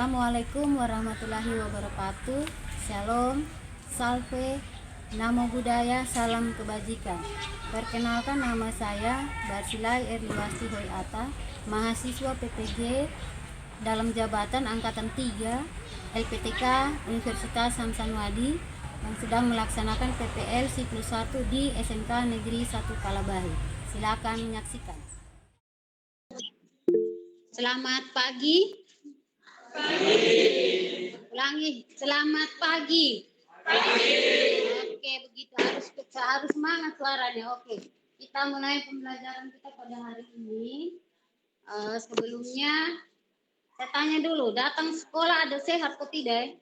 Assalamualaikum warahmatullahi wabarakatuh. Shalom, salve, namo buddhaya, salam kebajikan. Perkenalkan, nama saya Barsilai Erliwasti Hoyata, mahasiswa PPG dalam jabatan angkatan 3 LPTK Universitas Samsanwadi yang sedang melaksanakan PPL siklus 1 di SMK Negeri 1 Kalabahi. Silakan menyaksikan. Selamat pagi. Ulangi, selamat pagi. Oke, begitu harus semangat suaranya. Oke, kita mulai pembelajaran kita pada hari ini. Sebelumnya saya tanya dulu, datang sekolah ada sehat atau tidak?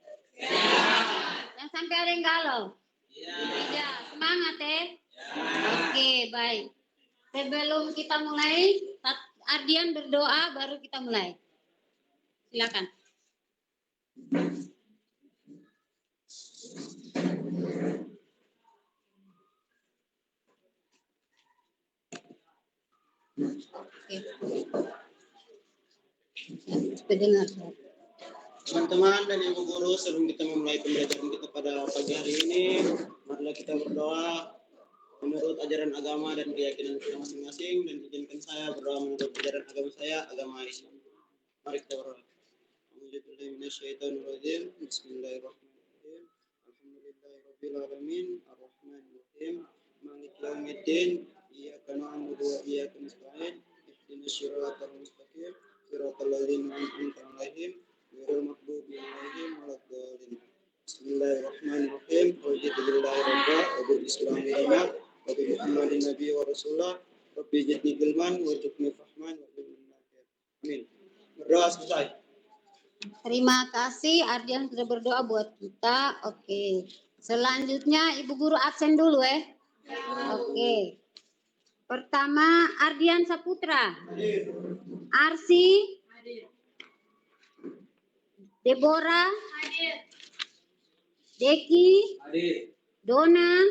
Yang sampai ada yang galau? Tidak, semangat ya. Oke, baik. Sebelum kita mulai, Ardian berdoa baru kita mulai. Silakan. Teman-teman dan ibu guru, sebelum kita memulai pembelajaran kita pada pagi hari ini, marilah kita berdoa menurut ajaran agama dan keyakinan kita masing-masing, dan izinkan saya berdoa menurut ajaran agama saya, agama Islam. Mari kita berdoa. Bismillahirrahmanirrahim. Alhamdulillahirabbil alamin, arrahmanirrahim, maliki yaumiddin, iyyaka na'budu wa iyyaka nasta'in, ihdinas siratal mustaqim, siratal ladzina an'amta 'alaihim ghairil maghdubi 'alaihim waladdallin. Bismillahirrahmanirrahim. Raditu billahi rabba wa bil islami dinan wa bi Muhammadin nabiyyi wa rasulah. Rabbi zidni ilman warzuqni fahman wa ilman nafi'. Amin. Berdoa selesai. Terima kasih Ardian sudah berdoa buat kita. Oke. Selanjutnya Ibu Guru absen dulu ya. Oke. Pertama Ardian Saputra. Arsi. Deborah. Deki. Dona.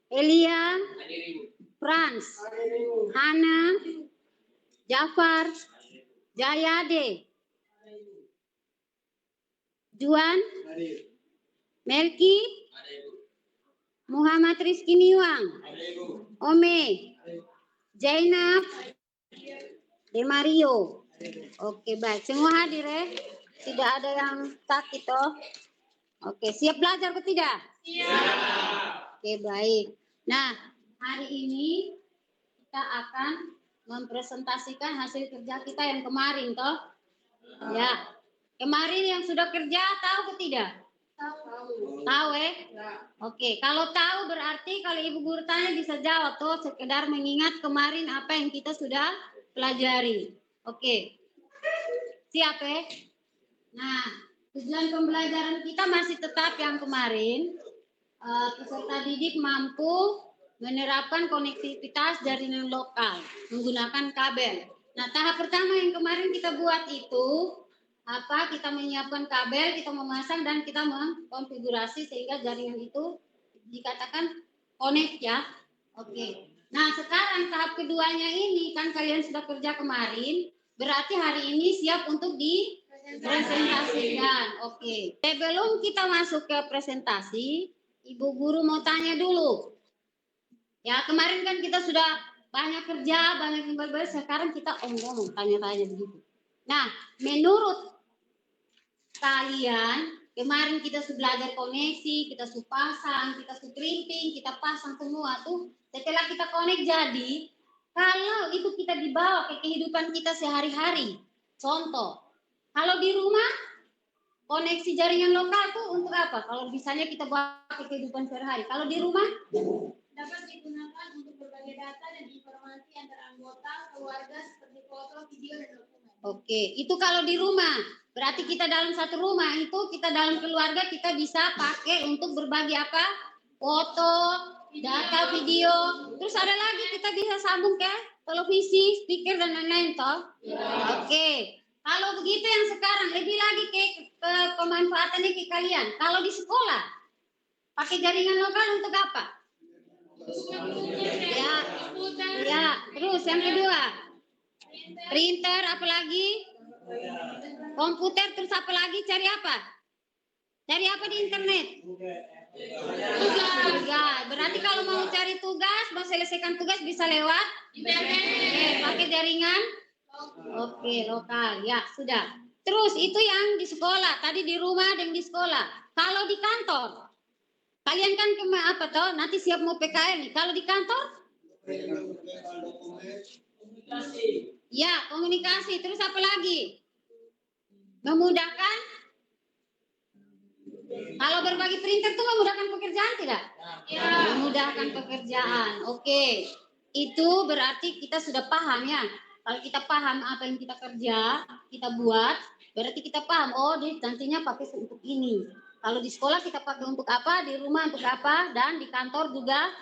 Elia. Frans. Hana. Jafar. Jayade. Juan, Melki, Muhammad Rizky Niwang, Ome, Zainab, Demario. Oke, baik. Semua hadir ya? Tidak ada yang sakit toh? Oke, siap belajar atau tidak? Siap. Oke, baik. Nah, hari ini kita akan mempresentasikan hasil kerja kita yang kemarin toh? Ya. Kemarin yang sudah kerja tahu atau tidak? Tahu ya? Oke, kalau tahu berarti kalau Ibu Guru tanya bisa jawab tuh, sekedar mengingat kemarin apa yang kita sudah pelajari. Oke. Siap ya? Nah, tujuan pembelajaran kita masih tetap yang kemarin. Peserta didik mampu menerapkan konektivitas jaringan lokal menggunakan kabel. Nah, tahap pertama yang kemarin kita buat itu kita menyiapkan kabel, kita memasang dan kita mengkonfigurasi sehingga jaringan itu dikatakan connect ya. Oke. Nah, sekarang tahap keduanya ini kan kalian sudah kerja kemarin, berarti hari ini siap untuk dipresentasikan. Oke. Sebelum kita masuk ke presentasi, Ibu Guru mau tanya dulu. Ya, kemarin kan kita sudah banyak kerja, banyak yang sekarang kita ngomong tanya-tanya begitu. Nah, menurut kalian, kemarin kita sudah belajar koneksi, kita sudah pasang, kita sudah crimping, kita pasang semua tuh. Setelah kita connect jadi, kalau itu kita dibawa ke kehidupan kita sehari-hari. Contoh, kalau di rumah, koneksi jaringan lokal tuh untuk apa? Kalau misalnya kita bawa ke kehidupan sehari-hari. Kalau di rumah, dapat digunakan untuk berbagai data dan informasi antara anggota keluarga seperti foto, video, dan dokumen. Oke, itu kalau di rumah. Berarti kita dalam satu rumah itu, kita dalam keluarga kita bisa pakai untuk berbagi apa? Foto, data, video. Terus ada lagi kita bisa sambung ke televisi, speaker dan lain-lain toh. Oke. Kalau begitu yang sekarang lebih lagi ke pemanfaatannya ke kalian. Kalau di sekolah pakai jaringan lokal untuk apa? Ya. Terus yang kedua, printer apalagi? Komputer, terus apa lagi? Cari apa? Cari apa di internet? Tugas. Berarti kalau mau cari tugas, mau selesaikan tugas bisa lewat internet. Pakai jaringan? Oke, lokal. Ya, sudah. Terus itu yang di sekolah. Tadi di rumah dan di sekolah. Kalau di kantor, kalian kan apa toh? Nanti siap mau PKL nih. Kalau di kantor? Ya, komunikasi. Terus apa lagi? Memudahkan. Kalau berbagi printer itu memudahkan pekerjaan tidak? Ya. Memudahkan pekerjaan. Oke. Itu berarti kita sudah paham ya. Kalau kita paham apa yang kita kerja, kita buat, berarti kita paham. Oh, nantinya pakai untuk ini. Kalau di sekolah kita pakai untuk apa, di rumah untuk apa, dan di kantor juga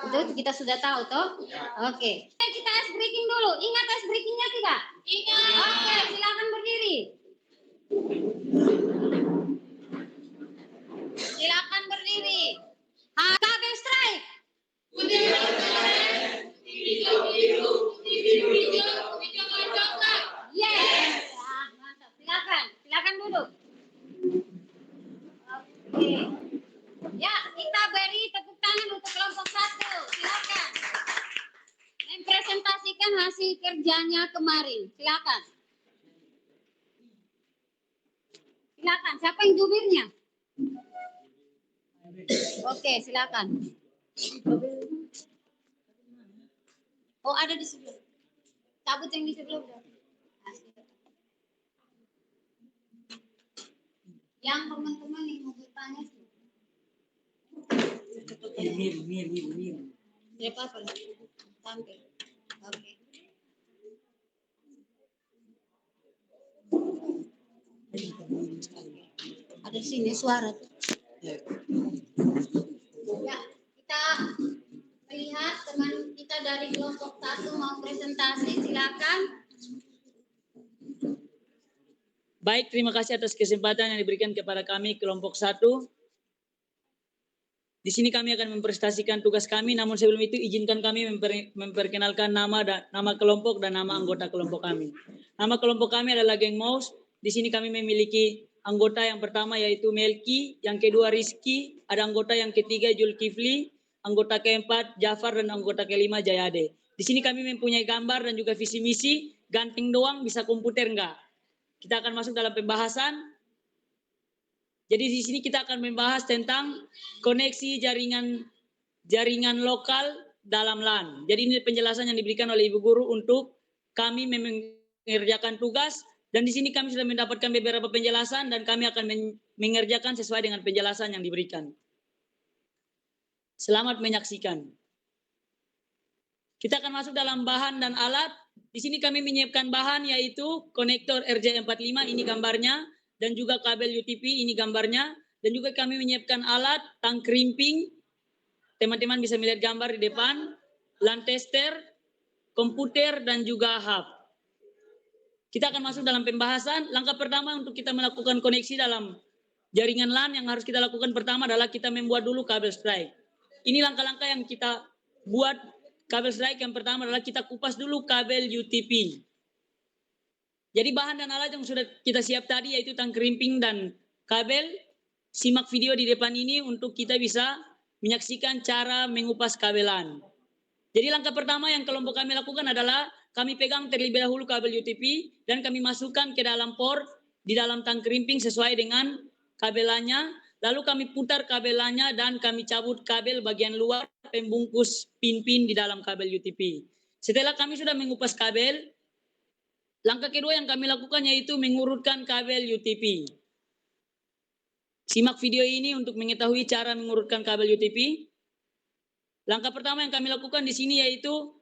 itu kita sudah tahu toh. Oke. Kita ice breaking dulu. Ingat ice breakingnya tidak? Ingat. Oke, silakan berdiri. Silakan berdiri. Kabel strike. Putih biru, coklat. Yes. Mantap. Silakan duduk. Oke. Ya, kita beri tepuk tangan untuk kelompok 1. Silakan. Mempresentasikan hasil kerjanya kemarin. Silakan. Siapa yang jubirnya? Oke, silakan. Oh, ada di sebelah. Cabut yang di sebelah. Yang teman-teman yang mau bertanya. Mir. Ya apa? Tampil. Oke. Ada di sini suara. Ya, kita melihat teman kita dari kelompok 1 mau presentasi, silakan. Baik, terima kasih atas kesempatan yang diberikan kepada kami kelompok 1. Di sini kami akan mempresentasikan tugas kami, namun sebelum itu izinkan kami memperkenalkan nama kelompok dan nama anggota kelompok kami. Nama kelompok kami adalah Geng Maus. Di sini kami memiliki anggota yang pertama yaitu Melki, yang kedua Rizky, ada anggota yang ketiga Julkifli, anggota keempat Jafar, dan anggota kelima Jayade. Di sini kami mempunyai gambar dan juga visi misi, ganting doang, bisa komputer enggak? Kita akan masuk dalam pembahasan. Jadi di sini kita akan membahas tentang koneksi jaringan lokal dalam LAN. Jadi ini penjelasan yang diberikan oleh Ibu Guru untuk kami mengerjakan tugas, dan di sini kami sudah mendapatkan beberapa penjelasan dan kami akan mengerjakan sesuai dengan penjelasan yang diberikan. Selamat menyaksikan. Kita akan masuk dalam bahan dan alat. Di sini kami menyiapkan bahan yaitu konektor RJ45, ini gambarnya, dan juga kabel UTP, ini gambarnya, dan juga kami menyiapkan alat tang krimping. Teman-teman bisa melihat gambar di depan, LAN tester, komputer, dan juga hub. Kita akan masuk dalam pembahasan. Langkah pertama untuk kita melakukan koneksi dalam jaringan LAN yang harus kita lakukan pertama adalah kita membuat dulu kabel strike. Ini langkah-langkah yang kita buat. Kabel strike yang pertama adalah kita kupas dulu kabel UTP. Jadi bahan dan alat yang sudah kita siap tadi yaitu tang krimping dan kabel. Simak video di depan ini untuk kita bisa menyaksikan cara mengupas kabelan. Jadi langkah pertama yang kelompok kami lakukan adalah kami pegang terlebih dahulu kabel UTP dan kami masukkan ke dalam port di dalam tang krimping sesuai dengan kabelannya. Lalu kami putar kabelannya dan kami cabut kabel bagian luar pembungkus pin-pin di dalam kabel UTP. Setelah kami sudah mengupas kabel, langkah kedua yang kami lakukan yaitu mengurutkan kabel UTP. Simak video ini untuk mengetahui cara mengurutkan kabel UTP. Langkah pertama yang kami lakukan di sini yaitu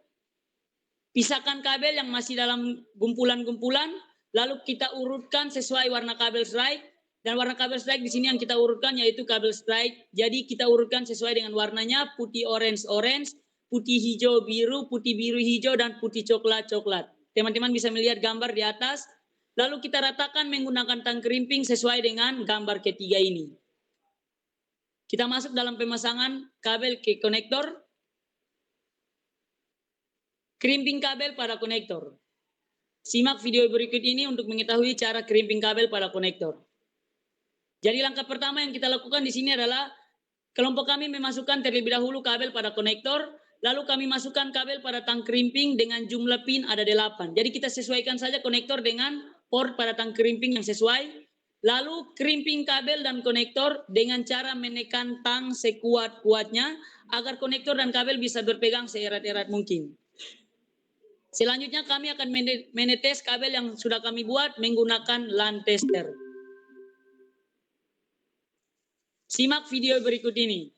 pisahkan kabel yang masih dalam gumpulan-gumpulan, lalu kita urutkan sesuai warna kabel strike. Dan warna kabel strike di sini yang kita urutkan yaitu kabel strike. Jadi kita urutkan sesuai dengan warnanya, putih orange, putih hijau biru, putih biru hijau, dan putih coklat. Teman-teman bisa melihat gambar di atas. Lalu kita ratakan menggunakan tang krimping sesuai dengan gambar ketiga ini. Kita masuk dalam pemasangan kabel ke konektor. Krimping kabel pada konektor. Simak video berikut ini untuk mengetahui cara crimping kabel pada konektor. Jadi langkah pertama yang kita lakukan di sini adalah kelompok kami memasukkan terlebih dahulu kabel pada konektor, lalu kami masukkan kabel pada tang crimping dengan jumlah pin ada 8. Jadi kita sesuaikan saja konektor dengan port pada tang crimping yang sesuai. Lalu crimping kabel dan konektor dengan cara menekan tang sekuat-kuatnya agar konektor dan kabel bisa berpegang seerat-erat mungkin. Selanjutnya kami akan menetes kabel yang sudah kami buat menggunakan LAN tester. Simak video berikut ini.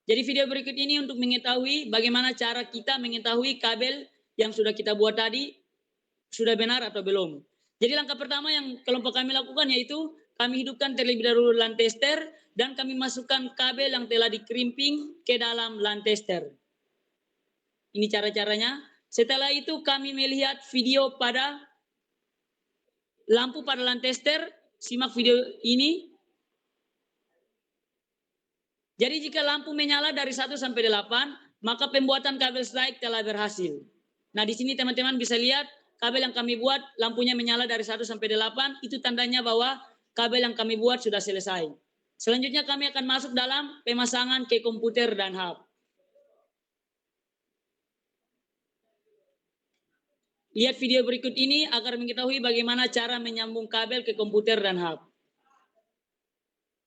Jadi video berikut ini untuk mengetahui bagaimana cara kita mengetahui kabel yang sudah kita buat tadi sudah benar atau belum. Jadi langkah pertama yang kelompok kami lakukan yaitu kami hidupkan terlebih dahulu LAN tester dan kami masukkan kabel yang telah di-crimping ke dalam LAN tester. Ini cara-caranya. Setelah itu kami melihat video pada lampu pada LAN tester. Simak video ini. Jadi jika lampu menyala dari 1 sampai 8, maka pembuatan kabel strike telah berhasil. Nah di sini teman-teman bisa lihat kabel yang kami buat lampunya menyala dari 1 sampai 8, itu tandanya bahwa kabel yang kami buat sudah selesai. Selanjutnya kami akan masuk dalam pemasangan ke komputer dan hub. Lihat video berikut ini agar mengetahui bagaimana cara menyambung kabel ke komputer dan hub.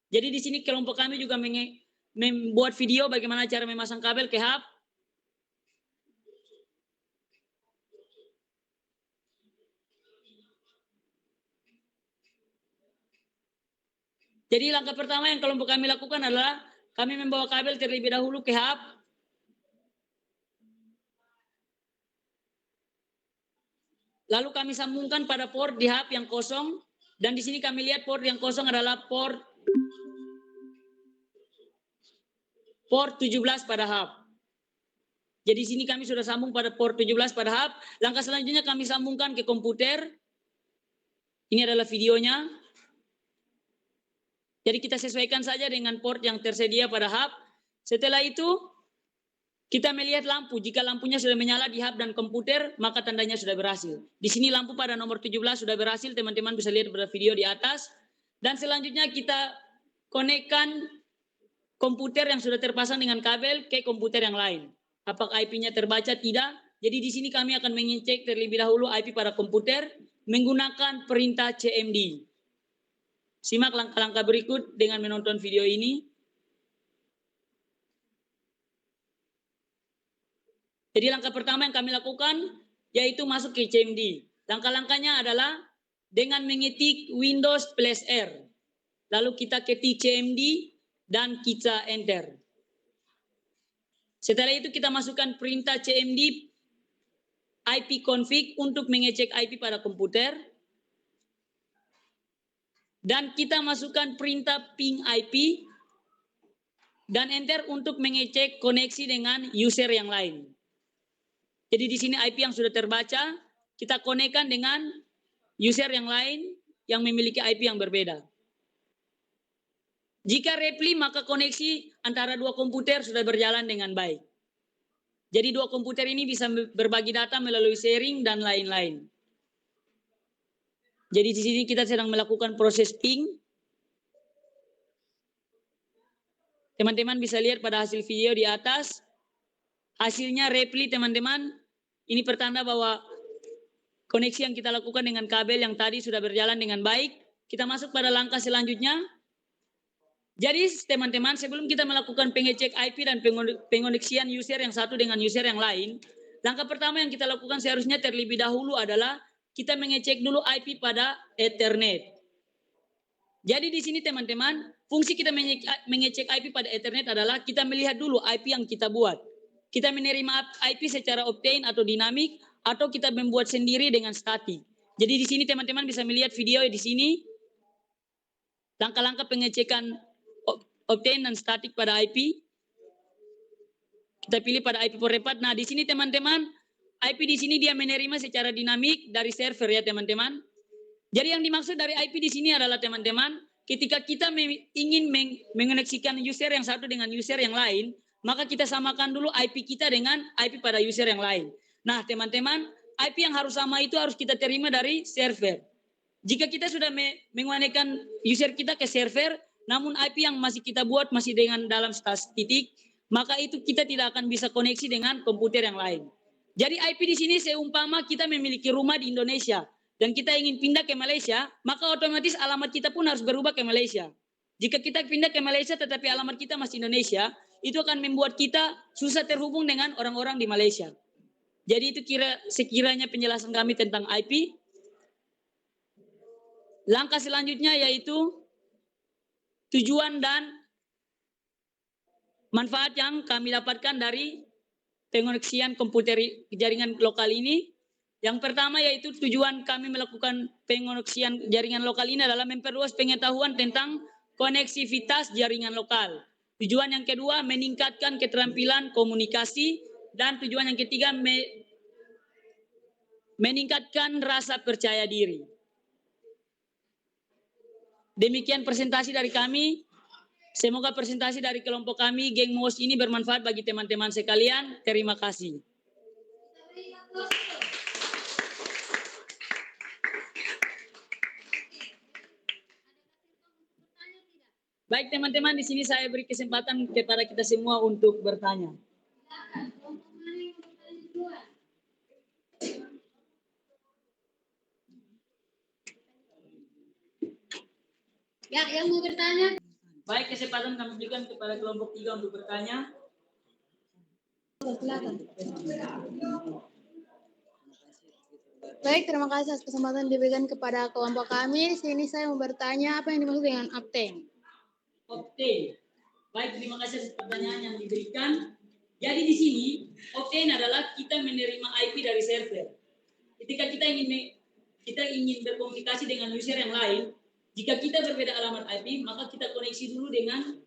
Jadi di sini kelompok kami juga membuat video bagaimana cara memasang kabel ke hub. Jadi langkah pertama yang kelompok kami lakukan adalah kami membawa kabel terlebih dahulu ke hub. Lalu kami sambungkan pada port di hub yang kosong. Dan di sini kami lihat port yang kosong adalah port 17 pada hub. Jadi di sini kami sudah sambung pada port 17 pada hub. Langkah selanjutnya kami sambungkan ke komputer. Ini adalah videonya. Jadi kita sesuaikan saja dengan port yang tersedia pada hub. Setelah itu kita melihat lampu. Jika lampunya sudah menyala di hub dan komputer, maka tandanya sudah berhasil. Di sini lampu pada nomor 17 sudah berhasil. Teman-teman bisa lihat pada video di atas. Dan selanjutnya kita konekkan komputer yang sudah terpasang dengan kabel ke komputer yang lain. Apakah IP-nya terbaca? Tidak. Jadi di sini kami akan mengecek terlebih dahulu IP pada komputer menggunakan perintah CMD. Simak langkah-langkah berikut dengan menonton video ini. Jadi langkah pertama yang kami lakukan yaitu masuk ke CMD. Langkah-langkahnya adalah dengan mengetik Windows +R. Lalu kita ketik CMD dan kita enter. Setelah itu kita masukkan perintah CMD ipconfig untuk mengecek IP pada komputer. Dan kita masukkan perintah ping IP dan enter untuk mengecek koneksi dengan user yang lain. Jadi di sini IP yang sudah terbaca, kita konekkan dengan user yang lain yang memiliki IP yang berbeda. Jika repli, maka koneksi antara dua komputer sudah berjalan dengan baik. Jadi dua komputer ini bisa berbagi data melalui sharing dan lain-lain. Jadi di sini kita sedang melakukan proses ping. Teman-teman bisa lihat pada hasil video di atas. Hasilnya repli teman-teman. Ini pertanda bahwa koneksi yang kita lakukan dengan kabel yang tadi sudah berjalan dengan baik. Kita masuk pada langkah selanjutnya. Jadi teman-teman sebelum kita melakukan pengecek IP dan pengoneksian user yang satu dengan user yang lain. Langkah pertama yang kita lakukan seharusnya terlebih dahulu adalah kita mengecek dulu IP pada Ethernet. Jadi di sini teman-teman, fungsi kita mengecek IP pada Ethernet adalah kita melihat dulu IP yang kita buat. Kita menerima IP secara Optane atau dinamik atau kita membuat sendiri dengan statik. Jadi di sini teman-teman bisa melihat video di sini langkah-langkah pengecekan Optane dan statik pada IP. Kita pilih pada IP port 4. Nah, di sini teman-teman, IP di sini dia menerima secara dinamik dari server ya teman-teman. Jadi yang dimaksud dari IP di sini adalah teman-teman, ketika kita ingin mengoneksikan user yang satu dengan user yang lain, maka kita samakan dulu IP kita dengan IP pada user yang lain. Nah, teman-teman, IP yang harus sama itu harus kita terima dari server. Jika kita sudah mengonekkan user kita ke server, namun IP yang masih kita buat masih dengan dalam status titik, maka itu kita tidak akan bisa koneksi dengan komputer yang lain. Jadi IP di sini seumpama kita memiliki rumah di Indonesia dan kita ingin pindah ke Malaysia, maka otomatis alamat kita pun harus berubah ke Malaysia. Jika kita pindah ke Malaysia tetapi alamat kita masih Indonesia, itu akan membuat kita susah terhubung dengan orang-orang di Malaysia. Jadi itu sekiranya penjelasan kami tentang IP. Langkah selanjutnya yaitu tujuan dan manfaat yang kami dapatkan dari pengoneksian komputer jaringan lokal ini. Yang pertama yaitu tujuan kami melakukan pengoneksian jaringan lokal ini adalah memperluas pengetahuan tentang koneksivitas jaringan lokal. Tujuan yang kedua meningkatkan keterampilan komunikasi, dan tujuan yang ketiga meningkatkan rasa percaya diri. Demikian presentasi dari kami. Semoga presentasi dari kelompok kami, Geng MOS ini bermanfaat bagi teman-teman sekalian. Terima kasih. Baik teman-teman, di sini saya beri kesempatan kepada kita semua untuk bertanya. Ya, yang mau bertanya? Baik, kesempatan kami berikan kepada kelompok 3 untuk bertanya. Baik, terima kasih atas kesempatan diberikan kepada kelompok kami. Sini saya mau bertanya apa yang dimaksud dengan Optane. Optane. Baik, terima kasih atas pertanyaan yang diberikan. Jadi di sini, Optane adalah kita menerima IP dari server. Ketika kita ingin berkomunikasi dengan user yang lain, jika kita berbeda alamat IP, maka kita koneksi dulu dengan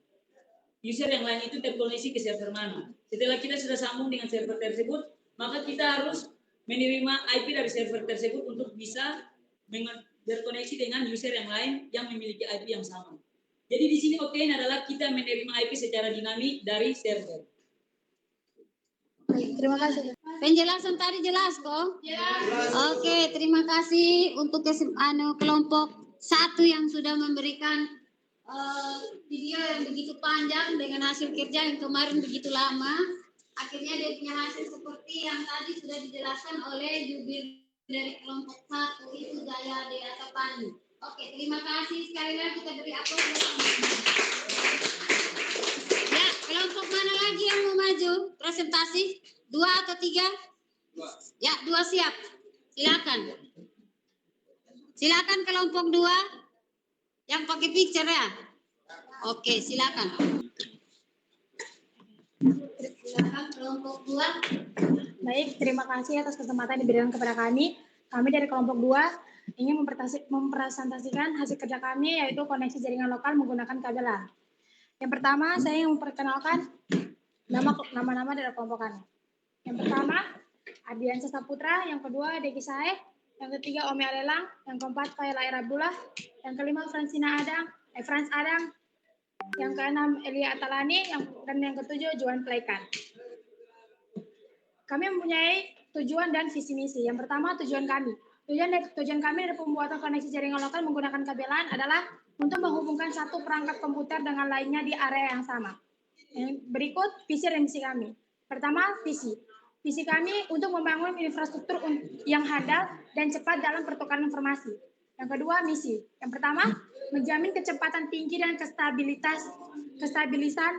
user yang lain itu terkoneksi ke server mana. Setelah kita sudah sambung dengan server tersebut, maka kita harus menerima IP dari server tersebut untuk bisa berkoneksi dengan user yang lain yang memiliki IP yang sama. Jadi di sini Optane adalah kita menerima IP secara dinamik dari server. Baik, terima kasih. Penjelasan tadi jelas kok? Oke, terima kasih untuk kelompok 1 yang sudah memberikan video yang begitu panjang dengan hasil kerja yang kemarin begitu lama. Akhirnya dia punya hasil seperti yang tadi sudah dijelaskan oleh jubir dari kelompok 1 itu Jaya Dea Tapani. Oke, terima kasih sekali lagi kita beri aplaus. Ya, kelompok mana lagi yang mau maju presentasi? 2 atau 3? 2. Ya, 2 siap. Silakan. Silakan kelompok 2 yang pakai picture ya. Oke, silakan. Silakan kelompok 2. Baik, terima kasih atas kesempatan diberikan kepada kami. Kami dari kelompok 2 ingin mempresentasikan hasil kerja kami yaitu koneksi jaringan lokal menggunakan kabel LAN. Yang pertama, saya ingin memperkenalkan nama-nama dari kelompok kami. Yang pertama, Ardiansyah Saputra, yang kedua Degi Saeh, yang ketiga Omi Alelang, yang keempat Faila Abdullah, yang kelima Frans Adang, yang keenam Elia Atalani, dan yang ketujuh Juan Pleikan. Kami mempunyai tujuan dan visi misi. Yang pertama, tujuan kami. Tujuan kami dari pembuatan koneksi jaringan lokal menggunakan kabel LAN adalah untuk menghubungkan satu perangkat komputer dengan lainnya di area yang sama. Yang berikut visi dan misi kami. Pertama, visi. Visi kami untuk membangun infrastruktur yang handal dan cepat dalam pertukaran informasi. Yang kedua, misi. Yang pertama, menjamin kecepatan tinggi dan kestabilisan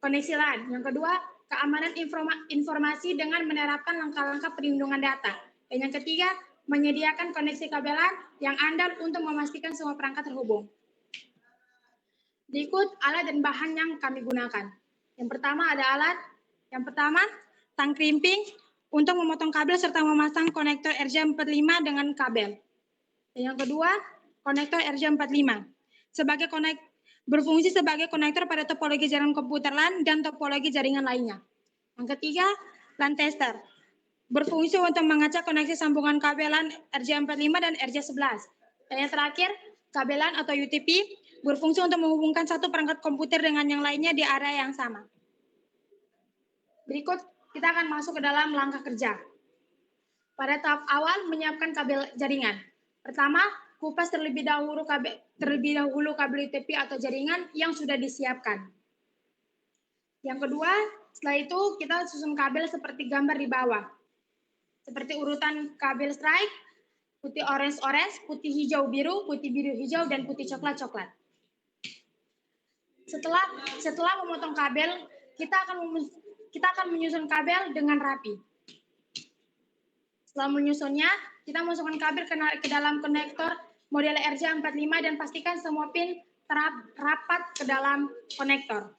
koneksi LAN. Yang kedua, keamanan informasi dengan menerapkan langkah-langkah perlindungan data. Dan yang ketiga, menyediakan koneksi kabel LAN yang andal untuk memastikan semua perangkat terhubung. Berikut alat dan bahan yang kami gunakan. Yang pertama ada alat. Yang pertama, tang crimping untuk memotong kabel serta memasang konektor RJ45 dengan kabel. Dan yang kedua, konektor RJ45 berfungsi sebagai konektor pada topologi jaringan komputer LAN dan topologi jaringan lainnya. Yang ketiga, LAN tester berfungsi untuk mengecek koneksi sambungan kabel LAN RJ45 dan RJ11. Dan yang terakhir, kabel LAN atau UTP berfungsi untuk menghubungkan satu perangkat komputer dengan yang lainnya di area yang sama. Berikut kita akan masuk ke dalam langkah kerja. Pada tahap awal menyiapkan kabel jaringan. Pertama, kupas terlebih dahulu kabel UTP atau jaringan yang sudah disiapkan. Yang kedua, setelah itu kita susun kabel seperti gambar di bawah. Seperti urutan kabel strike, putih orange, putih hijau biru, putih biru hijau, dan putih coklat. Setelah memotong kabel, kita akan menyusun kabel dengan rapi. Setelah menyusunnya, kita masukkan kabel ke dalam konektor model RJ45 dan pastikan semua pin rapat ke dalam konektor.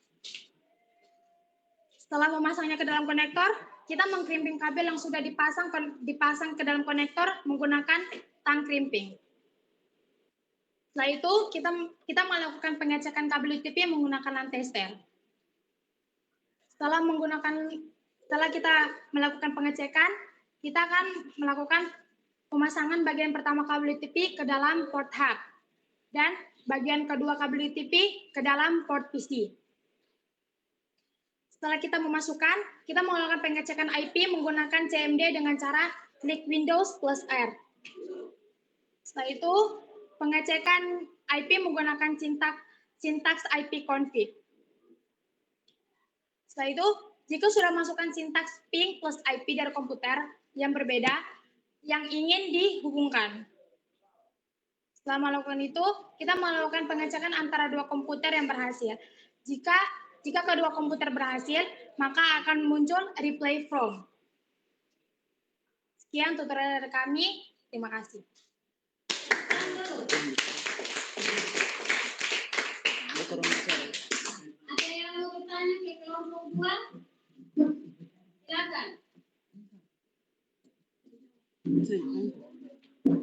Setelah memasangnya ke dalam konektor, kita mengkrimping kabel yang sudah dipasang ke dalam konektor menggunakan tang krimping. Setelah itu, kita melakukan pengecekan kabel UTP menggunakan LAN tester. Setelah kita melakukan pengecekan, kita akan melakukan pemasangan bagian pertama kabel UTP ke dalam port hub dan bagian kedua kabel UTP ke dalam port PC. Setelah kita memasukkan, kita melakukan pengecekan IP menggunakan CMD dengan cara klik Windows plus R. Setelah itu, pengecekan IP menggunakan sintaks IP config. Setelah itu, jika sudah masukkan sintaks ping plus IP dari komputer yang berbeda yang ingin dihubungkan. Setelah melakukan itu, kita melakukan pengecekan antara dua komputer yang berhasil. Jika kedua komputer berhasil, maka akan muncul replay from. Sekian tutorial dari kami. Terima kasih. Ada yang mau bertanya ke kelompok 2? Silakan.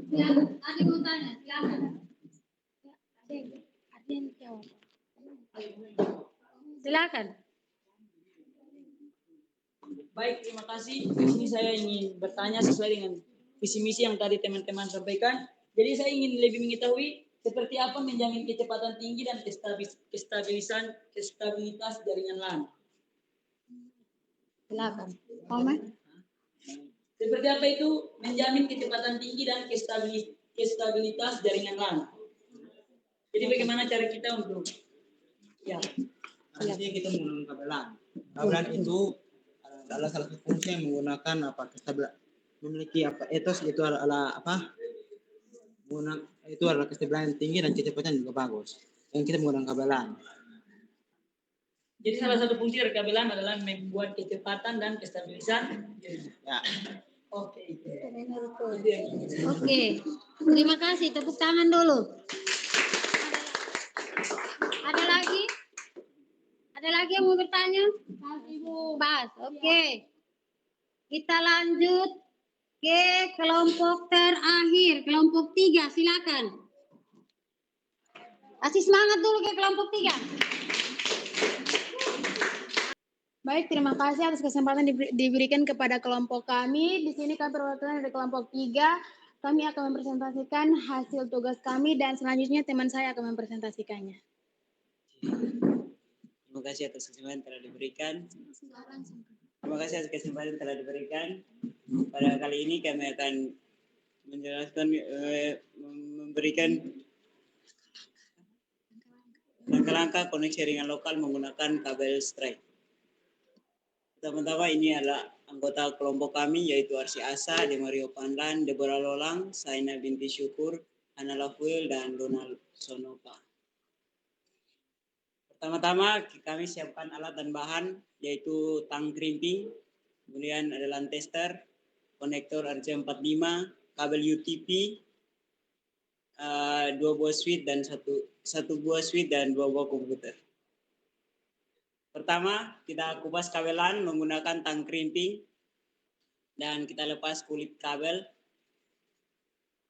Ya, ada yang mau tanya, silakan. Ada yang jawab. Silakan. Baik, terima kasih. Di sini saya ingin bertanya sesuai dengan visi misi yang tadi teman-teman sampaikan. Jadi saya ingin lebih mengetahui seperti apa menjamin kecepatan tinggi dan stabilitas jaringan LAN. Silakan. Komen. Seperti apa itu menjamin kecepatan tinggi dan stabilitas jaringan LAN? Jadi bagaimana cara kita untuk Artinya kita menggunakan kabelan. Kabelan itu adalah salah satu fungsi yang menggunakan kestabilan, memiliki etos itu adalah itu adalah kestabilan yang tinggi dan kecepatan juga bagus. Yang kita menggunakan kabelan. Jadi salah satu fungsi dari kabelan adalah membuat kecepatan dan kestabilisan. Ya. Oke. Oke. Terima kasih. Tepuk tangan dulu. Ada lagi? Ada lagi yang mau bertanya? Ibu Bas. Oke. Kita lanjut ke kelompok terakhir, kelompok 3. Silakan. Kasih semangat dulu ke kelompok 3. Baik, terima kasih atas kesempatan diberikan kepada kelompok kami. Di sini kami perwakilan dari kelompok 3. Kami akan mempresentasikan hasil tugas kami dan selanjutnya teman saya akan mempresentasikannya. Terima kasih atas kesempatan telah diberikan. Terima kasih atas kesempatan telah diberikan. Pada kali ini kami akan menjelaskan, memberikan langkah-langkah koneksi jaringan lokal menggunakan kabel strike. Pertama-tama ini adalah anggota kelompok kami yaitu Arsi Asa, Demario Pandan, Deborah Lolang, Saina binti Syukur, Hana Lafuel, dan Donald Sonopa. Pertama-tama kami siapkan alat dan bahan yaitu tang krimping, kemudian ada LAN tester, konektor RJ45, kabel UTP, 2 buah switch dan satu buah switch dan 2 buah komputer. Pertama, kita kupas kabel LAN menggunakan tang krimping dan kita lepas kulit kabel.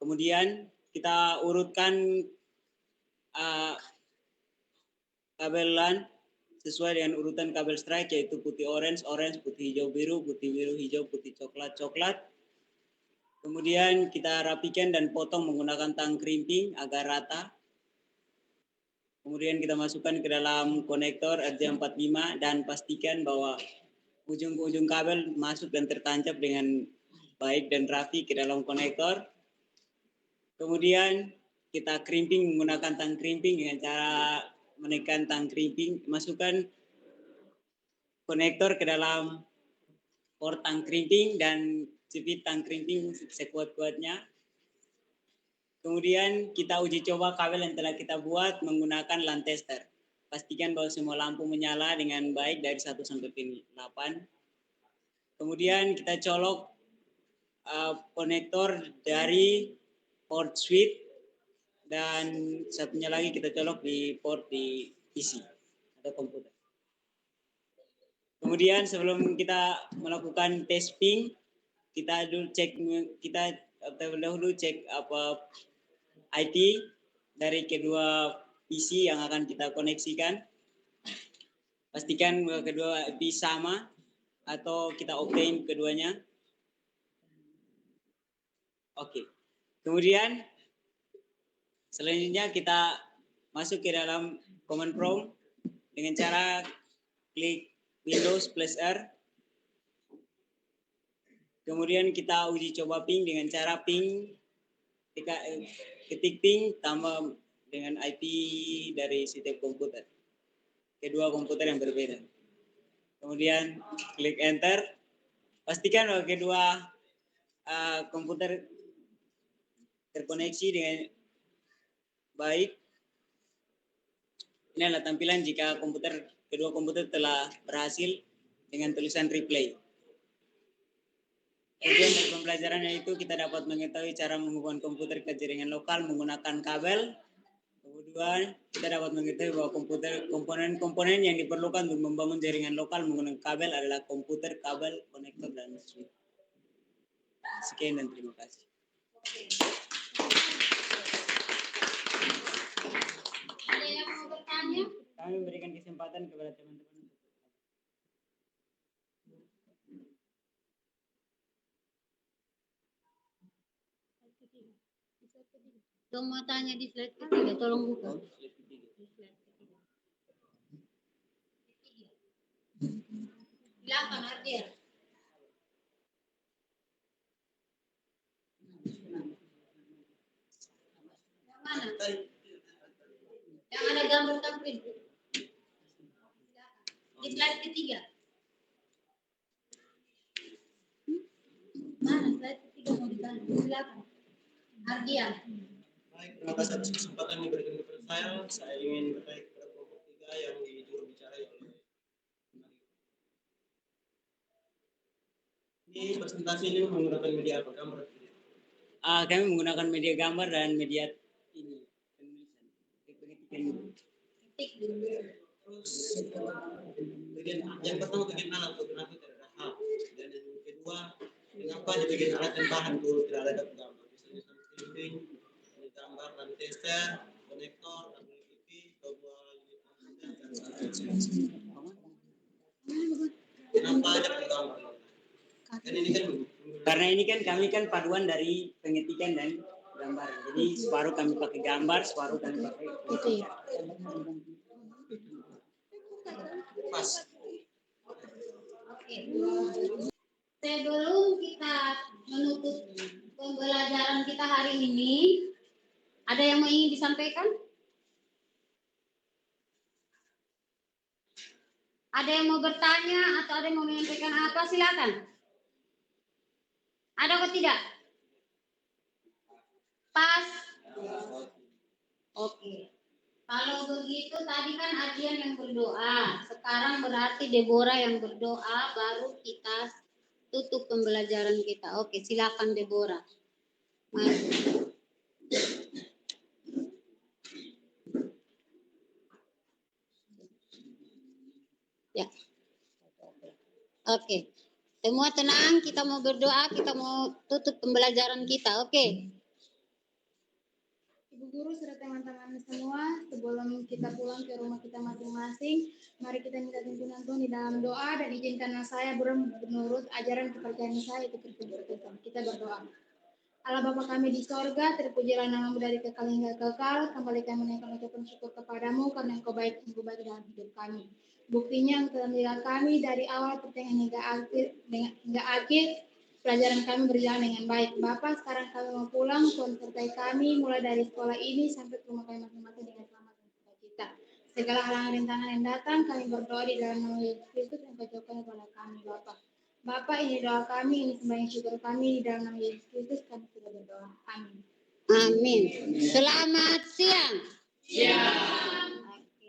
Kemudian kita urutkan kabel LAN sesuai dengan urutan kabel strike yaitu putih orange, putih hijau biru, hijau, putih coklat. Kemudian kita rapikan dan potong menggunakan tang krimping agar rata. Kemudian kita masukkan ke dalam konektor RJ45 dan pastikan bahwa ujung-ujung kabel masuk dan tertancap dengan baik dan rapi ke dalam konektor. Kemudian kita crimping menggunakan tang crimping dengan cara menekan tang crimping, masukkan konektor ke dalam port tang crimping dan jepit tang crimping sekuat-kuatnya. Kemudian kita uji coba kabel yang telah kita buat menggunakan LAN tester. Pastikan bahwa semua lampu menyala dengan baik dari 1 sampai pin 8. Kemudian kita colok konektor dari port switch dan satunya lagi kita colok di port di PC atau komputer. Kemudian sebelum kita melakukan tes ping, kita dahulu cek apa IP dari kedua PC yang akan kita koneksikan. Pastikan bahwa kedua IP sama atau kita obtain keduanya. Oke. Kemudian selanjutnya kita masuk ke dalam command prompt dengan cara klik Windows plus R. Kemudian kita uji coba ping dengan cara ping, ketik ping tambah dengan IP dari setiap komputer. Kedua komputer yang berbeda. Kemudian klik enter. Pastikan bahwa kedua komputer terkoneksi dengan baik. Ini adalah tampilan jika kedua komputer telah berhasil dengan tulisan replay. Tujuan dari pembelajarannya itu kita dapat mengetahui cara menghubungkan komputer ke jaringan lokal menggunakan kabel. Kemudian kita dapat mengetahui bahwa komponen yang diperlukan untuk membangun jaringan lokal menggunakan kabel adalah komputer, kabel, konektor, dan switch. Sekian dan terima kasih. Ada yang mau bertanya? Kami memberikan kesempatan kepada teman-teman. Yang mau tanya di slide ketiga, tolong buka. Silakan Ardia. Yang mana? Yang ada gambar tampil. Di slide ketiga. Mana slide ketiga mau ditanya? Silakan. Ardia. Baik, terima kasih atas kesempatan yang diberikan kepada saya. Saya ingin bertanya kepada kelompok 3 yang juru bicara oleh ini presentasi ini menggunakan media apa gambar? Kami menggunakan media gambar dan media ini penulisan. Ketik dulu. Terus bagian yang pertama bagian alat kenapa tidak ada hal, dan yang kedua mengapa di bagian alat dan bahan itu tidak ada gambar, misalnya sampling, gambar dan tester, konektor, dan IP, dua unit dan kenapa ada gambar? Karena ini kan kami kan paduan dari pengetikan dan gambar. Jadi separuh kami pakai gambar, separuh kami pakai Gitu ya. pas. Oke. Sebelum kita menutup pembelajaran kita hari ini, ada yang mau ingin disampaikan? Ada yang mau bertanya atau ada yang mau menyampaikan apa? Silakan. Ada atau tidak? Pas. Oke. Kalau begitu tadi kan Adian yang berdoa. Sekarang berarti Deborah yang berdoa, baru kita tutup pembelajaran kita. Oke, silakan Deborah. Maju. Ya. Oke. Semua tenang, kita mau berdoa, kita mau tutup pembelajaran kita. Oke. Ibu guru serta teman-teman semua, sebelum kita pulang ke rumah kita masing-masing, mari kita minta tuntunan Tuhan di dalam doa dan izinkanlah saya menurut ajaran kepercayaan saya itu terkubur Tuhan. Kita berdoa. Allah Bapa kami di sorga, terpujilah namamu dari kekal hingga kekal. Kembali kami menaikkan ucapan syukur kepadamu karena Engkau baik dalam hidup kami. Buktinya Engkau telah kami dari awal pertengahan hingga akhir pelajaran kami berjalan dengan baik. Bapak, sekarang kami mau pulang, Tuhan sertai kami mulai dari sekolah ini sampai ke rumah kami masing-masing dengan selamat dan sukacita. Segala halangan rintangan yang datang, kami berdoa di dalam nama Yesus Kristus yang kau jauhkan kepada kami, Bapak. Bapak, ini doa kami, ini sembahyang syukur kami di dalam nama Yesus Kristus, kami sudah berdoa. Amin. Amin. Selamat siang.